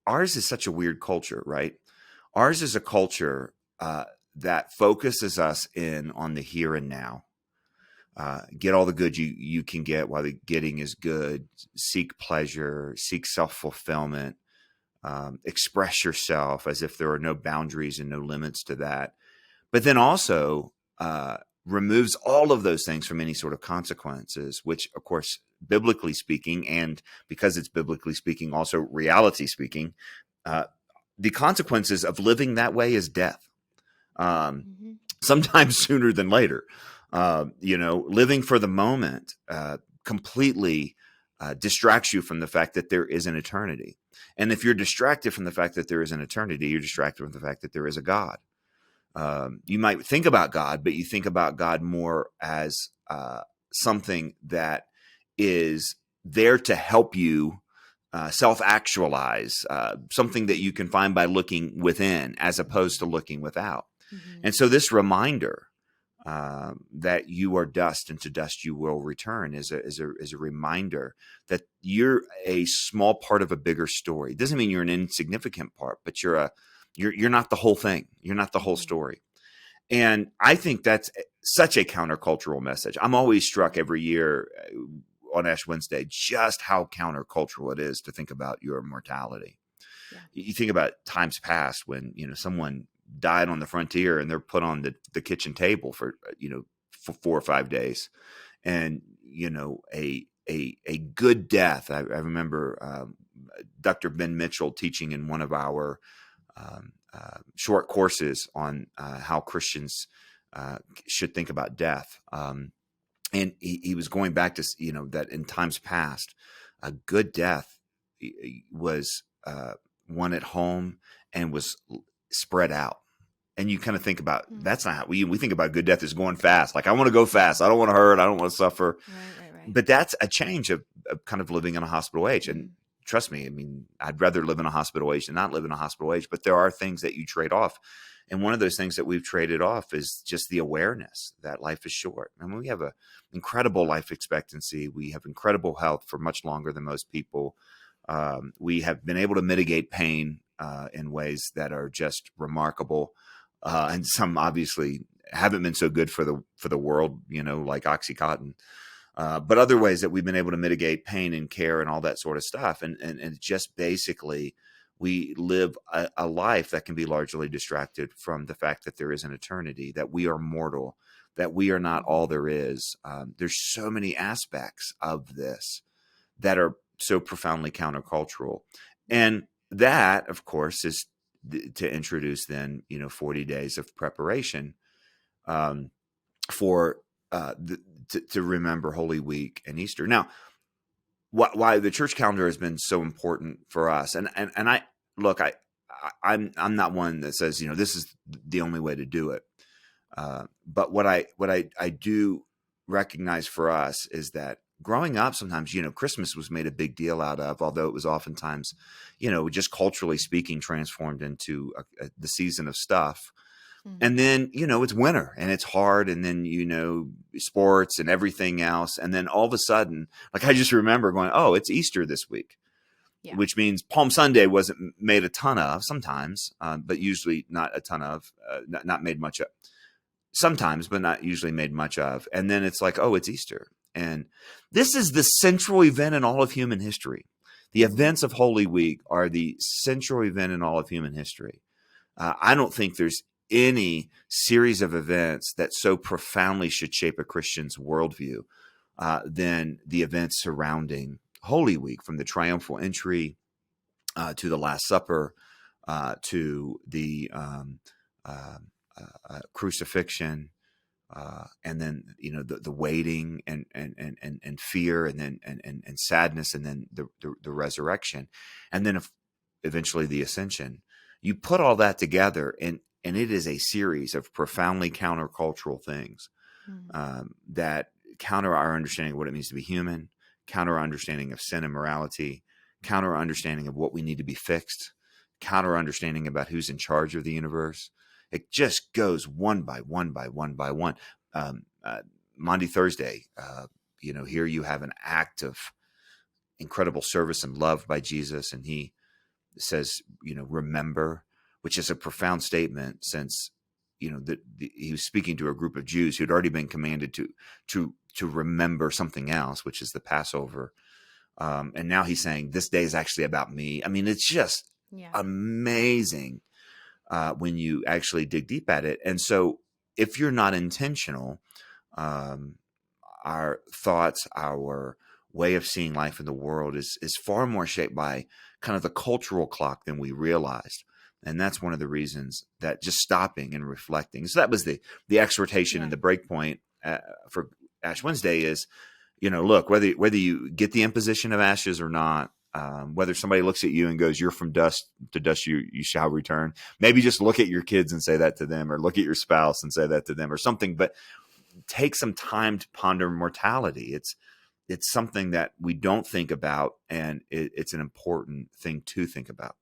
ours is such a weird culture, right? Ours is a culture that focuses us in on the here and now. Get all the good you can get while the getting is good. Seek pleasure, seek self-fulfillment, express yourself as if there are no boundaries and no limits to that. But then also removes all of those things from any sort of consequences, which, of course, biblically speaking, and because it's biblically speaking, also reality speaking, the consequences of living that way is death. Sometimes sooner than later. Living for the moment completely distracts you from the fact that there is an eternity. And if you're distracted from the fact that there is an eternity, you're distracted from the fact that there is a God. You might think about God, but you think about God more as something that is there to help you self-actualize, something that you can find by looking within as opposed to looking without. And so this reminder that you are dust and to dust you will return is a reminder that you're a small part of a bigger story. It doesn't mean you're an insignificant part, but you're not the whole thing. You're not the whole story. And I think that's such a countercultural message. I'm always struck every year on Ash Wednesday just how countercultural it is to think about your mortality. Yeah. You think about times past when, someone died on the frontier and they're put on the kitchen table for 4 or 5 days. And, a good death. I remember Dr. Ben Mitchell teaching in one of our short courses on how Christians should think about death. And he was going back to, that in times past, a good death was one at home and was spread out. And you kind of think about, that's not how we think about good death as going fast. Like, I want to go fast. I don't want to hurt. I don't want to suffer. Right. But that's a change of kind of living in a hospital age. And trust me, I mean, I'd rather live in a hospital age than not live in a hospital age, but there are things that you trade off. And one of those things that we've traded off is just the awareness that life is short. I mean, we have an incredible life expectancy. We have incredible health for much longer than most people. We have been able to mitigate pain in ways that are just remarkable. And some obviously haven't been so good for the world, like Oxycontin. But other ways that we've been able to mitigate pain and care and all that sort of stuff. And just basically, we live a life that can be largely distracted from the fact that there is an eternity, that we are mortal, that we are not all there is. There's so many aspects of this that are so profoundly countercultural. And that, of course, is to introduce then, 40 days of preparation for to remember Holy Week and Easter. Now, why the church calendar has been so important for us, and I look, I'm not one that says this is the only way to do it, but what I do recognize for us is that growing up, sometimes Christmas was made a big deal out of, although it was oftentimes just culturally speaking transformed into the season of stuff. And then, it's winter and it's hard. And then, sports and everything else. And then all of a sudden, like I just remember going, oh, it's Easter this week, which means Palm Sunday wasn't made a ton of sometimes, but usually not a ton of, not made much of sometimes, but not usually made much of. And then it's like, oh, it's Easter. And this is the central event in all of human history. The events of Holy Week are the central event in all of human history. I don't think there's any series of events that so profoundly should shape a Christian's worldview than the events surrounding Holy Week, from the triumphal entry to the Last Supper to the crucifixion, and then the waiting and fear, and then and sadness, and then the resurrection, and then eventually the ascension. You put all that together, and it is a series of profoundly countercultural things that counter our understanding of what it means to be human, counter our understanding of sin and morality, counter our understanding of what we need to be fixed, counter our understanding about who's in charge of the universe. It just goes one by one by one by one. Maundy Thursday, here you have an act of incredible service and love by Jesus, and he says, remember, which is a profound statement, since he was speaking to a group of Jews who'd already been commanded to remember something else, which is the Passover. And now he's saying this day is actually about me. I mean, it's just Yeah. amazing when you actually dig deep at it. And so if you're not intentional, um, our thoughts, our way of seeing life in the world is far more shaped by kind of the cultural clock than we realized. And that's one of the reasons that just stopping and reflecting. So that was the exhortation and the break point for Ash Wednesday is, look, whether you get the imposition of ashes or not, whether somebody looks at you and goes, "You're from dust, to dust you shall return." Maybe just look at your kids and say that to them, or look at your spouse and say that to them, or something. But take some time to ponder mortality. It's something that we don't think about, and it's an important thing to think about.